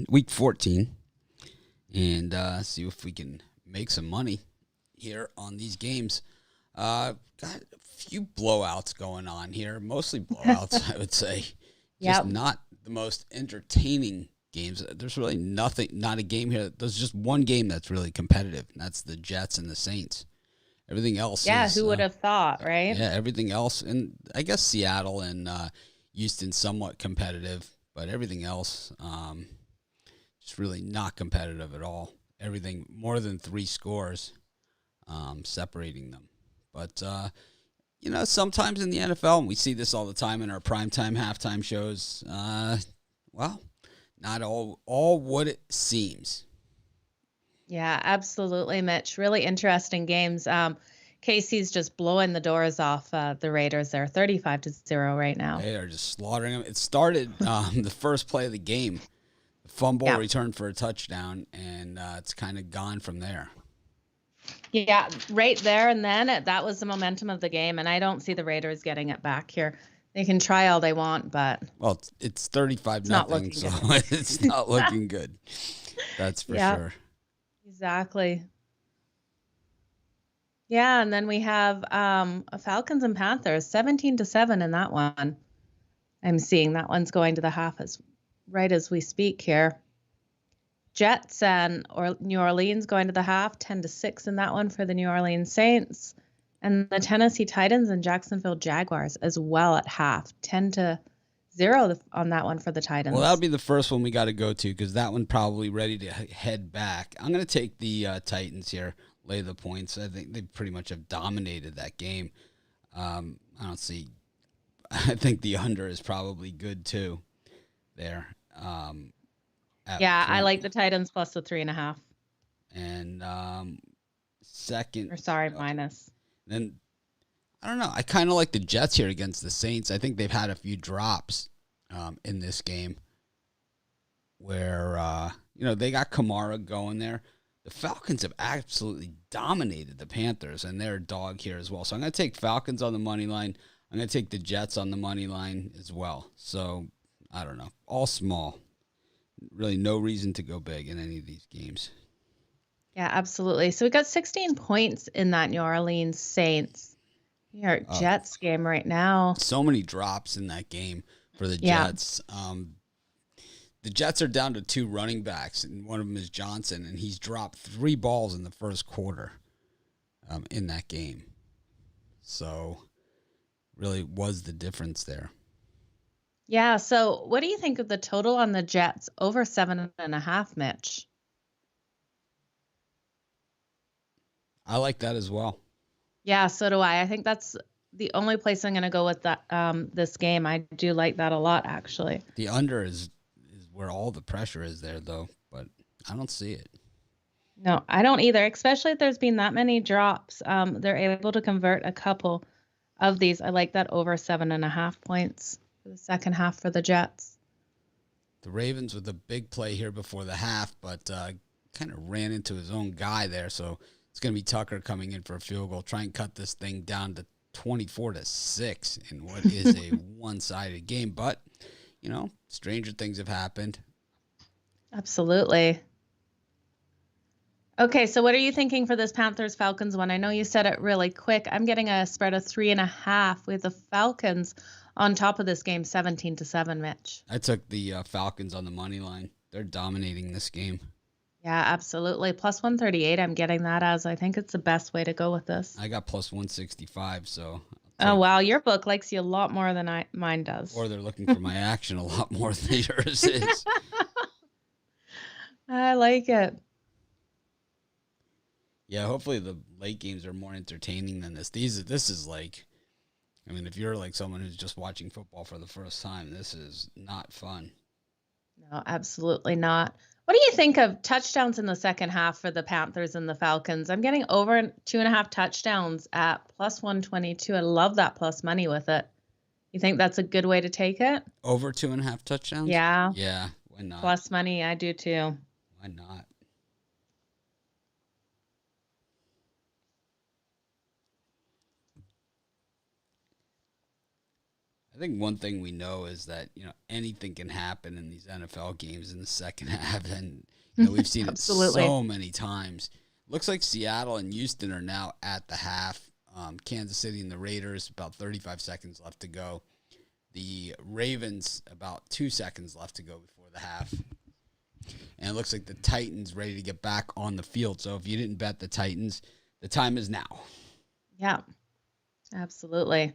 week 14, and see if we can make some money here on these games. Got a few blowouts going on here, mostly blowouts, I would say. Just Yep. not the most entertaining games. There's really not a game here. There's just one game that's really competitive, and that's the Jets and the Saints. Everything else Yeah, is, who would have thought, right? yeah, everything else, and I guess Seattle and Houston somewhat competitive, but everything else, just really not competitive at all. Everything more than 3 scores, separating them. But sometimes in the NFL, and we see this all the time in our primetime, halftime shows. Well, not all what it seems. Yeah, absolutely, Mitch. Really interesting games. Casey's just blowing the doors off the Raiders. They're 35-0 right now. They are just slaughtering them. It started the first play of the game, the fumble Yeah. return for a touchdown, and it's kind of gone from there. Yeah, right there and then that was the momentum of the game, and I don't see the Raiders getting it back here. They can try all they want, but Well, it's 35 not nothing, looking so good. it's not looking good. That's for Yeah, sure. exactly. Yeah, and then we have Falcons and Panthers, 17-7 in that one. I'm seeing that one's going to the half right as we speak here. Jets and New Orleans going to the half, 10-6 in that one for the New Orleans Saints. And the Tennessee Titans and Jacksonville Jaguars as well at half, 10-0 on that one for the Titans. Well, that'll be the first one we got to go to because that one probably ready to head back. I'm going to take the Titans here, lay the points. I think they pretty much have dominated that game. I don't see. I think the under is probably good too. There. Yeah, I like the Titans plus the 3.5. And second. Or sorry, minus. Then I don't know. I kind of like the Jets here against the Saints. I think they've had a few drops in this game where they got Kamara going there. The Falcons have absolutely dominated the Panthers, and they're a dog here as well. So I'm going to take Falcons on the money line. I'm going to take the Jets on the money line as well. So I don't know. All small. Really no reason to go big in any of these games. Yeah, absolutely. So we got 16 points in that New Orleans Saints. Our Jets game right now. So many drops in that game for the Jets. The Jets are down to 2 running backs, and one of them is Johnson, and he's dropped 3 balls in the first quarter in that game. So really was the difference there. Yeah, so what do you think of the total on the Jets over 7.5, Mitch? I like that as well. Yeah, so do I. I think that's the only place I'm going to go with that this game. I do like that a lot, actually. The under is where all the pressure is there, though, but I don't see it. No, I don't either, especially if there's been that many drops. They're able to convert a couple of these. I like that over 7.5 points for the second half for the Jets. The Ravens with a big play here before the half, but kind of ran into his own guy there, so it's going to be Tucker coming in for a field goal, try and cut this thing down to 24-6 in what is a one-sided game. But, stranger things have happened. Absolutely. Okay, so what are you thinking for this Panthers-Falcons one? I know you said it really quick. I'm getting a spread of 3.5 with the Falcons on top of this game, 17-7, Mitch. I took the Falcons on the money line. They're dominating this game. Yeah, absolutely. Plus 138, I'm getting that as I think it's the best way to go with this. I got plus 165, so. Oh, wow. Your book likes you a lot more than mine does. Or they're looking for my action a lot more than yours is. I like it. Yeah, hopefully the late games are more entertaining than this. This is like, if you're like someone who's just watching football for the first time, this is not fun. No, absolutely not. What do you think of touchdowns in the second half for the Panthers and the Falcons? I'm getting over 2.5 touchdowns at plus 122. I love that plus money with it. You think that's a good way to take it? Over 2.5 touchdowns? Yeah. Yeah, why not? Plus money, I do too. Why not? I I think one thing we know is that, anything can happen in these NFL games in the second half. And, we've seen it Absolutely. so many times. Looks like Seattle and Houston are now at the half. Kansas City and the Raiders, about 35 seconds left to go. The Ravens, about 2 seconds left to go before the half. And it looks like the Titans ready to get back on the field. So if you didn't bet the Titans, the time is now. Yeah, absolutely.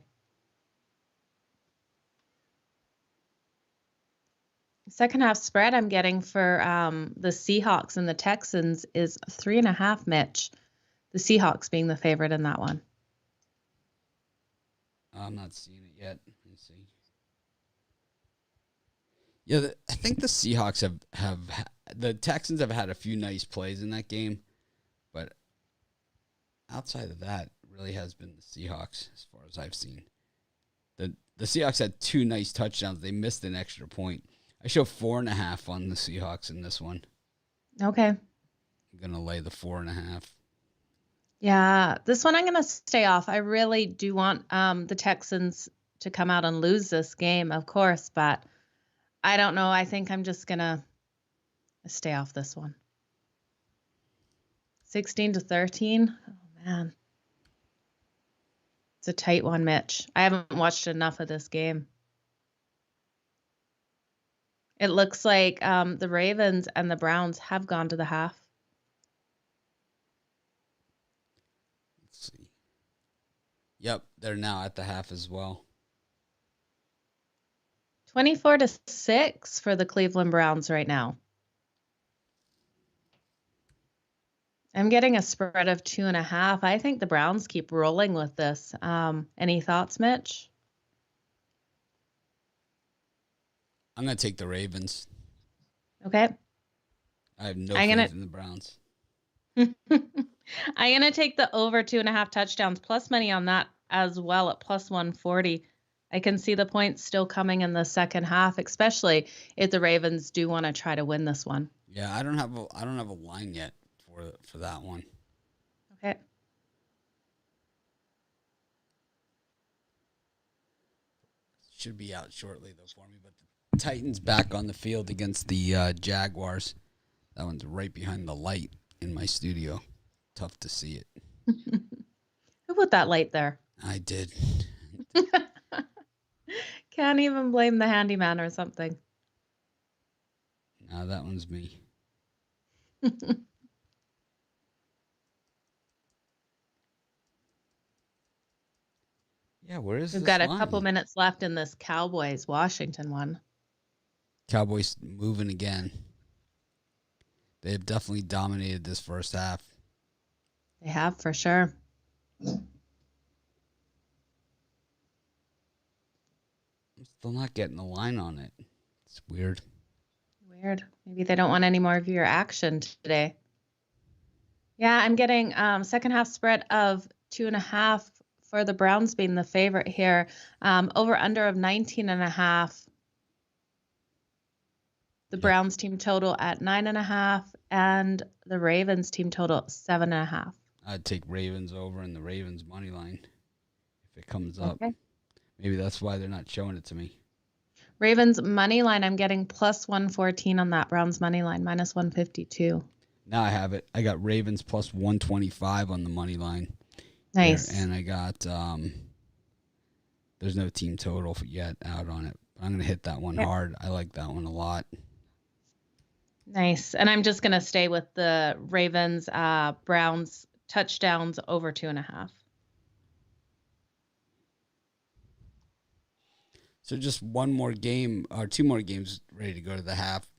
Second half spread I'm getting for the Seahawks and the Texans is 3.5, Mitch. The Seahawks being the favorite in that one. I'm not seeing it yet. Let's see. Yeah, I think the Seahawks have the Texans have had a few nice plays in that game, but outside of that, it really has been the Seahawks as far as I've seen. The Seahawks had 2 nice touchdowns. They missed an extra point. I show 4.5 on the Seahawks in this one. Okay. I'm gonna lay the 4.5. Yeah, this one I'm going to stay off. I really do want the Texans to come out and lose this game, of course, but I don't know. I think I'm just going to stay off this one. 16-13. Oh, man. It's a tight one, Mitch. I haven't watched enough of this game. It looks like the Ravens and the Browns have gone to the half. Let's see. Yep, they're now at the half as well. 24-6 for the Cleveland Browns right now. I'm getting a spread of 2.5. I think the Browns keep rolling with this. Any thoughts, Mitch? I'm going to take the Ravens. Okay. I have no faith in the Browns. I'm going to take the over 2.5 touchdowns plus money on that as well at plus 140. I can see the points still coming in the second half, especially if the Ravens do want to try to win this one. Yeah, I don't have a line yet for that one. Okay. Should be out shortly though for me, but the Titans back on the field against the Jaguars. That one's right behind the light in my studio. Tough to see it. Who put that light there? I did. Can't even blame the handyman or something. No, that one's me. Yeah, where is We've this got a line? couple minutes left in this Cowboys-Washington one. Cowboys moving again. They have definitely dominated this first half. They have, for sure. I'm still not getting a line on it. It's weird. Weird. Maybe they don't want any more of your action today. Yeah, I'm getting second half spread of 2.5 for the Browns being the favorite here. Over under of 19.5. The Browns team total at 9.5 and the Ravens team total 7.5. I'd take Ravens over in the Ravens money line if it comes up. Okay. Maybe that's why they're not showing it to me. Ravens money line, I'm getting plus 114 on that. Browns money line minus 152. Now I have it. I got Ravens plus 125 on the money line. Nice. There, and I got there's no team total yet out on it. I'm going to hit that one hard. I like that one a lot. Nice. And I'm just going to stay with the Ravens, Browns touchdowns over 2.5. So just one more game or 2 more games ready to go to the half.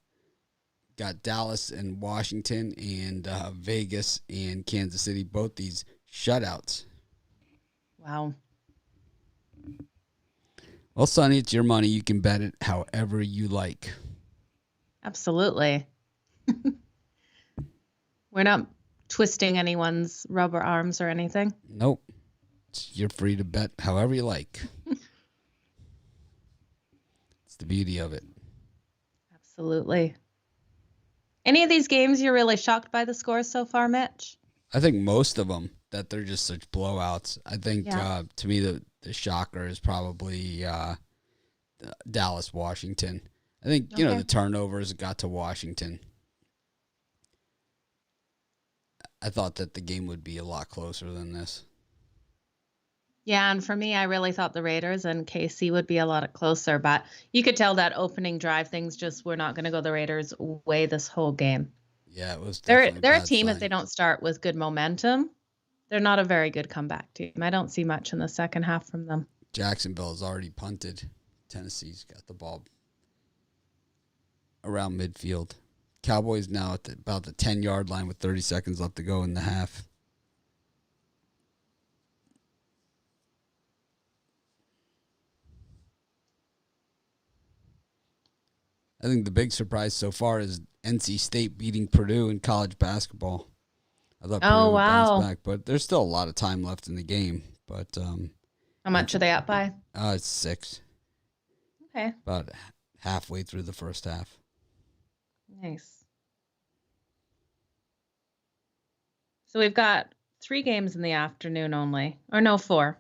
Got Dallas and Washington and Vegas and Kansas City. Both these shutouts. Wow. Well, Sonny, it's your money. You can bet it however you like. Absolutely. We're not twisting anyone's rubber arms or anything. Nope. You're free to bet however you like. It's the beauty of it. Absolutely. Any of these games you're really shocked by the scores so far, Mitch? I think most of them, that they're just such blowouts. I think, Yeah. to me, the shocker is probably Dallas, Washington. I think, Okay. the turnovers got to Washington. I thought that the game would be a lot closer than this. Yeah, and for me, I really thought the Raiders and KC would be a lot closer, but you could tell that opening drive things just were not going to go the Raiders' way this whole game. Yeah, it was They're definitely they're a bad team if sign. they don't start with good momentum, they're not a very good comeback team. I don't see much in the second half from them. Jacksonville has already punted. Tennessee's got the ball around midfield. Cowboys now at about the 10-yard line with 30 seconds left to go in the half. I think the big surprise so far is NC State beating Purdue in college basketball. I thought Purdue would bounce back, but there's still a lot of time left in the game. But how much are they up by? It's 6. Okay. About halfway through the first half. Nice. So we've got 3 games in the afternoon only. Or no, 4.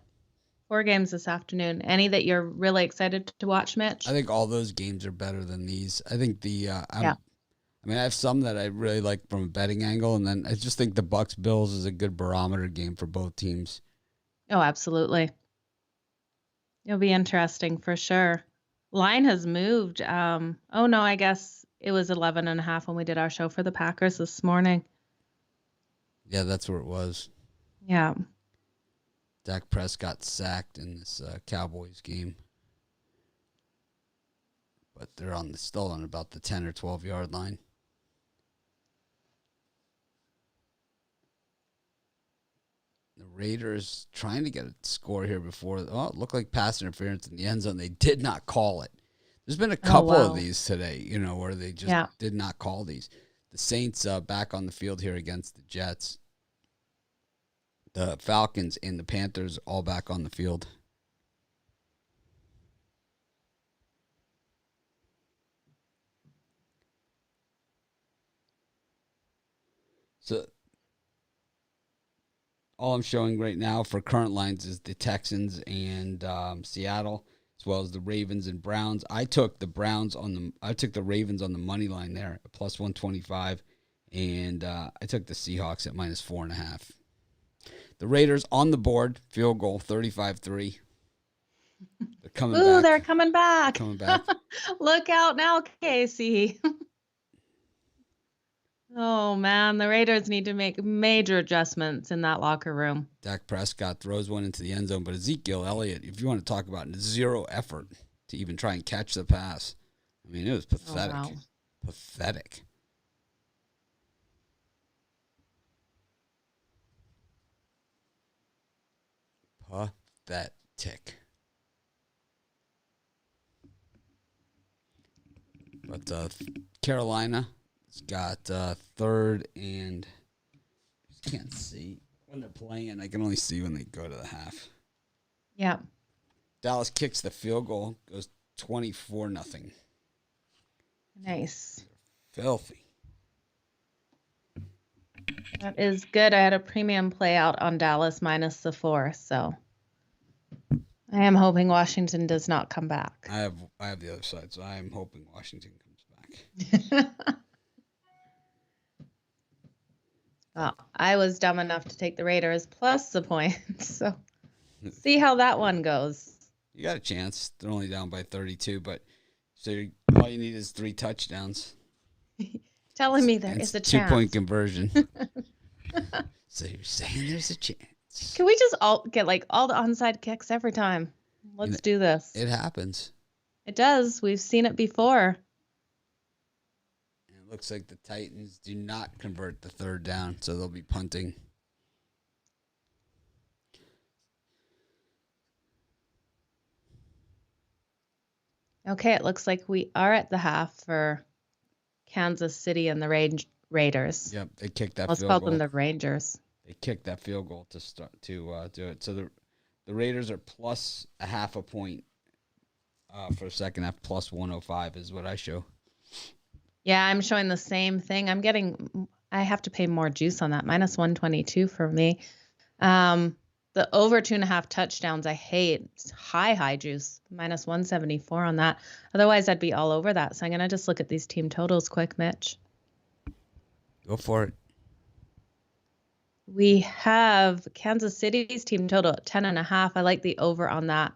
4 games this afternoon. Any that you're really excited to watch, Mitch? I think all those games are better than these. I think Yeah. I mean, I have some that I really like from a betting angle, and then I just think the Bucks Bills is a good barometer game for both teams. Oh, absolutely. It'll be interesting for sure. Line has moved. Oh no, I guess it was 11.5 when we did our show for the Packers this morning. Yeah, that's where it was. Yeah. Dak Prescott sacked in this Cowboys game, but they're still on about the 10 or 12-yard line. The Raiders trying to get a score here before. Oh, it looked like pass interference in the end zone. They did not call it. There's been a couple of these today, where they just did not call these. The Saints back on the field here against the Jets. The Falcons and the Panthers all back on the field. So all I'm showing right now for current lines is the Texans and Seattle, as well as the Ravens and Browns. I took the Ravens on the money line there at plus 125, and I took the Seahawks at minus 4.5. The Raiders on the board, field goal, 35-3. They're coming back. They're coming back. Coming back. Look out now, Casey. Oh, man, the Raiders need to make major adjustments in that locker room. Dak Prescott throws one into the end zone, but Ezekiel Elliott, if you want to talk about zero effort to even try and catch the pass, I mean, it was pathetic. Oh, wow. Pathetic. Pathetic. But Carolina has got third and I can't see when they're playing. I can only see when they go to the half. Yeah. Dallas kicks the field goal, goes 24-0. Nice. Filthy. That is good. I had a premium play out on Dallas minus the 4, so I am hoping Washington does not come back. I have the other side, so I am hoping Washington comes back. Well, I was dumb enough to take the Raiders plus the points, so see how that one goes. You got a chance. They're only down by 32, but all you need is 3 touchdowns. Telling me there is a chance. 2-point conversion. So you're saying there's a chance. Can we just all get all the onside kicks every time? Let's do this. It happens. It does. We've seen it before. And it looks like the Titans do not convert the 3rd down, so they'll be punting. Okay, it looks like we are at the half for Kansas City and the Raiders. Yep, they kicked that Let's field call goal. them the Rangers. They kicked that field goal to start to do it. So the Raiders are plus a half a point for the second half. Plus 105 is what I show. Yeah, I'm showing the same thing. I have to pay more juice on that. Minus 122 for me. The over 2.5 touchdowns, I hate. It's high juice, minus 174 on that. Otherwise, I'd be all over that. So I'm going to just look at these team totals quick, Mitch. Go for it. We have Kansas City's team total at 10.5. I like the over on that.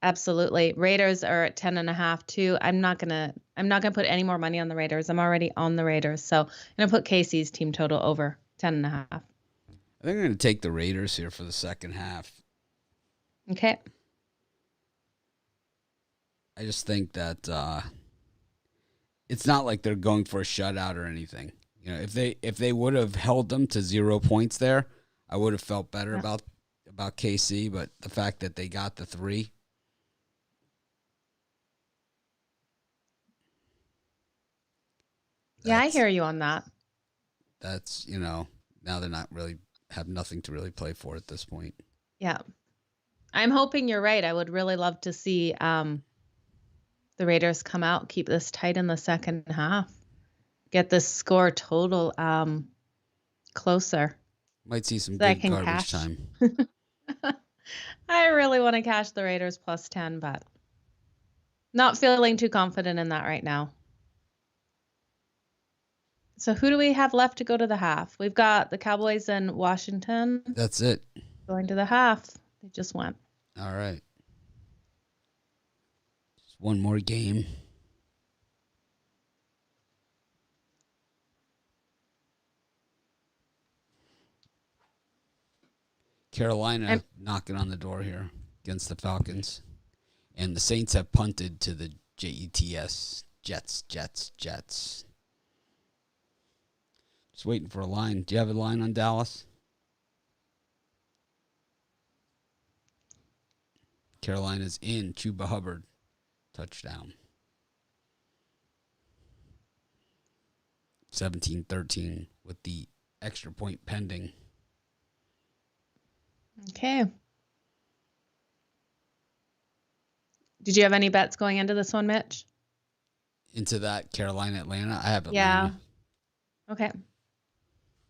Absolutely. Raiders are at 10.5 too. I'm not gonna put any more money on the Raiders. I'm already on the Raiders. So I'm gonna put Casey's team total over 10.5. I think I'm going to take the Raiders here for the second half. Okay. I just think that it's not like they're going for a shutout or anything. You know, if they would have held them to 0 points there, I would have felt better about KC. But the fact that they got the 3. Yeah, I hear you on that. That's, you know, now they're not really have nothing to really play for at this point. Yeah. I'm hoping you're right. I would really love to see the Raiders come out, keep this tight in the second half, get this score total closer. Might see some good garbage cash. time. I really want to cash the Raiders plus 10, but not feeling too confident in that right now. So who do we have left to go to the half? We've got the Cowboys and Washington. That's it. Going to the half. They just went. All right. Just one more game. Carolina knocking on the door here against the Falcons. And the Saints have punted to the Jets. Jets. Just waiting for a line. Do you have a line on Dallas? Carolina's in. Chuba Hubbard. Touchdown. 17-13 with the extra point pending. Okay. Did you have any bets going into this one, Mitch? Into that Carolina-Atlanta? I have Atlanta. Yeah. Okay.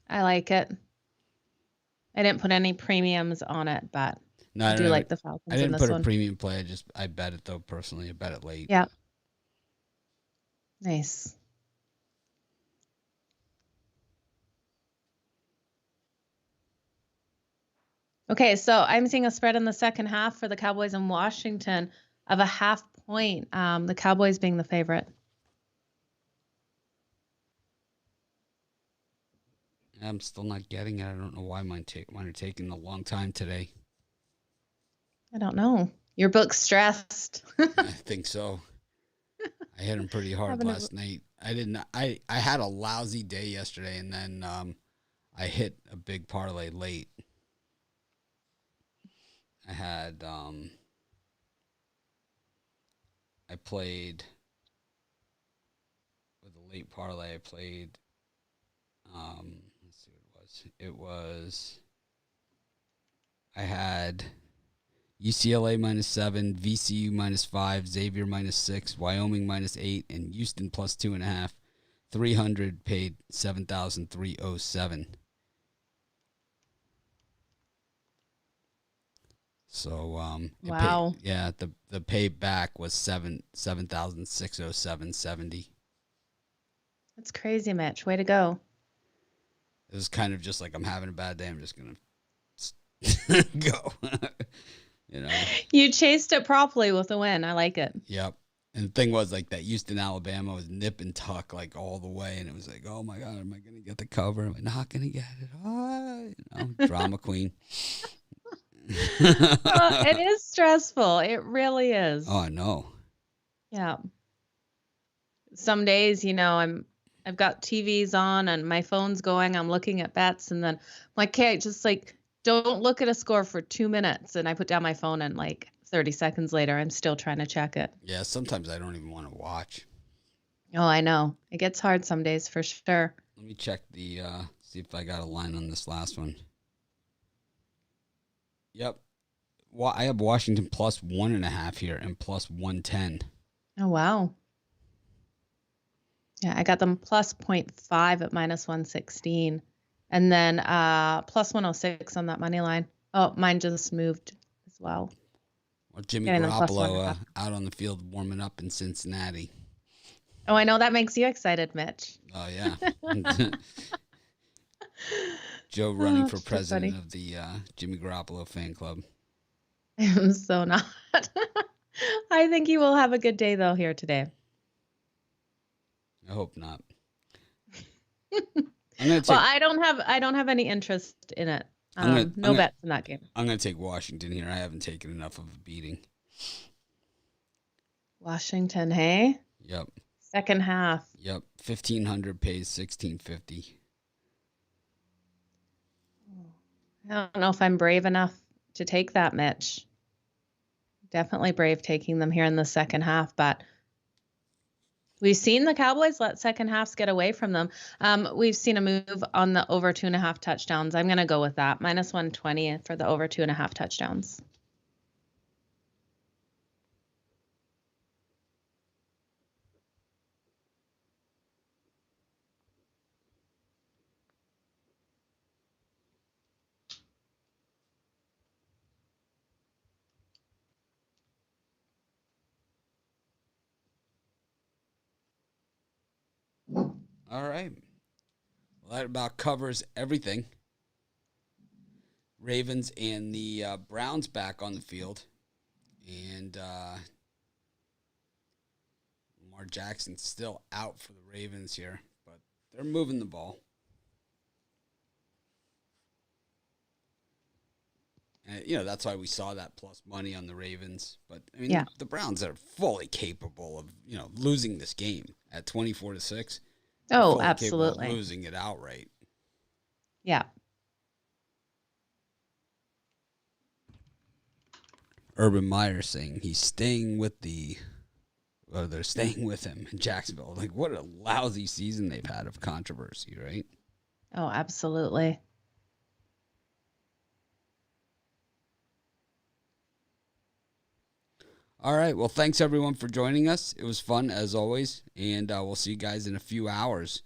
I like it. I didn't put any premiums on it, but no, I do like the Falcons. I didn't put a premium play. I bet it though personally. I bet it late. Yeah. Nice. Okay, so I'm seeing a spread in the second half for the Cowboys in Washington of a 0.5 point. The Cowboys being the favorite. I'm still not getting it. I don't know why mine are taking a long time today. I don't know. Your book's stressed. I think so. I hit them pretty hard last night. I had a lousy day yesterday, and then I hit a big parlay late. I had I played with a late parlay. I played let's see what it was. It was I had UCLA -7, VCU -5, Xavier -6, Wyoming -8, and Houston +2.5. 300 paid 7,307. So wow. The payback was 7,607.70. That's crazy, Mitch. Way to go. It was kind of just like, I'm having a bad day. I'm just gonna go. You know. You chased it properly with a win. I like it. Yep. And the thing was, like, that Houston, Alabama was nip and tuck, like, all the way. And it was like, oh, my God, am I going to get the cover? Am I not going to get it? You know, drama queen. It is stressful. It really is. Oh, I know. Yeah. Some days, you know, I've got TVs on and my phone's going. I'm looking at bets. And then I'm like, okay, just like, don't look at a score for 2 minutes. And I put down my phone and like 30 seconds later, I'm still trying to check it. Yeah, sometimes I don't even want to watch. Oh, I know. It gets hard some days for sure. Let me check see if I got a line on this last one. Yep. Well, I have Washington +1.5 here and +110. Oh, wow. Yeah, I got them +0.5 at -116. And then +106 on that money line. Oh, mine just moved as well. Or Jimmy Getting them Garoppolo +1.5. out on the field warming up in Cincinnati. Oh, I know that makes you excited, Mitch. Oh, yeah. Joe running for It's too president funny. of the Jimmy Garoppolo fan club. I'm so not. I think you will have a good day though here today. I hope not. I'm gonna take. Well, I don't have any interest in it. No bets in that game. I'm gonna take Washington here. I haven't taken enough of a beating. Washington, hey? Yep. Second half. Yep. 1,500 pays 1,650. I don't know if I'm brave enough to take that, Mitch. Definitely brave taking them here in the second half, but we've seen the Cowboys let second halves get away from them. We've seen a move on the over 2.5 touchdowns. I'm going to go with that. -120 for the over 2.5 touchdowns. All right. Well, that about covers everything. Ravens and the Browns back on the field. And Lamar Jackson's still out for the Ravens here, but they're moving the ball. And, that's why we saw that plus money on the Ravens. But, I mean, Yeah. the Browns are fully capable of, losing this game at 24-6. Oh, Fully capable of absolutely. losing it outright. Yeah. Urban Meyer saying he's staying with they're staying with him in Jacksonville. Like, what a lousy season they've had of controversy, right? Oh, absolutely. All right. Well, thanks everyone for joining us. It was fun as always, and we'll see you guys in a few hours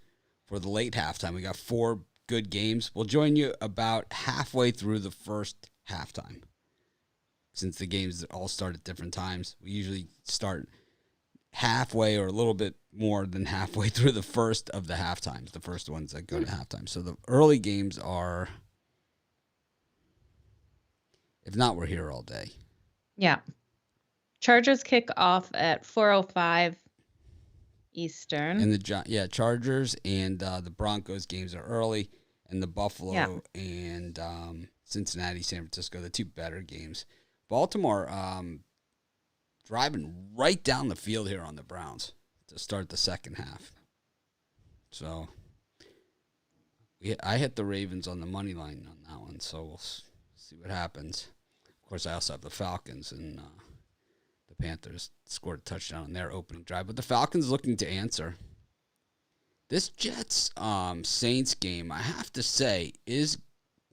for the late halftime. We got 4 good games. We'll join you about halfway through the first halftime. Since the games all start at different times, we usually start halfway or a little bit more than halfway through the first of the halftimes, the first ones that go to halftime. So the early games are, if not, we're here all day. Yeah. Chargers kick off at 4:05 Eastern. And Chargers and the Broncos games are early, and the Buffalo and Cincinnati, San Francisco, the 2 better games. Baltimore driving right down the field here on the Browns to start the second half. So I hit the Ravens on the money line on that one, so we'll see what happens. Of course, I also have the Falcons, and the Panthers scored a touchdown on their opening drive, but the Falcons looking to answer. This Jets Saints game, I have to say, is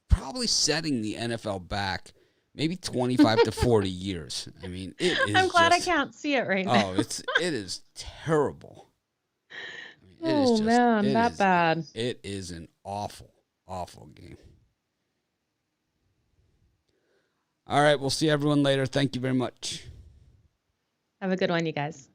probably setting the NFL back maybe 25 to 40 years. I mean, it is. I'm glad I can't see it right now. Oh, it is terrible. I mean, man, that bad. It is an awful, awful game. All right, we'll see everyone later. Thank you very much. Have a good one, you guys.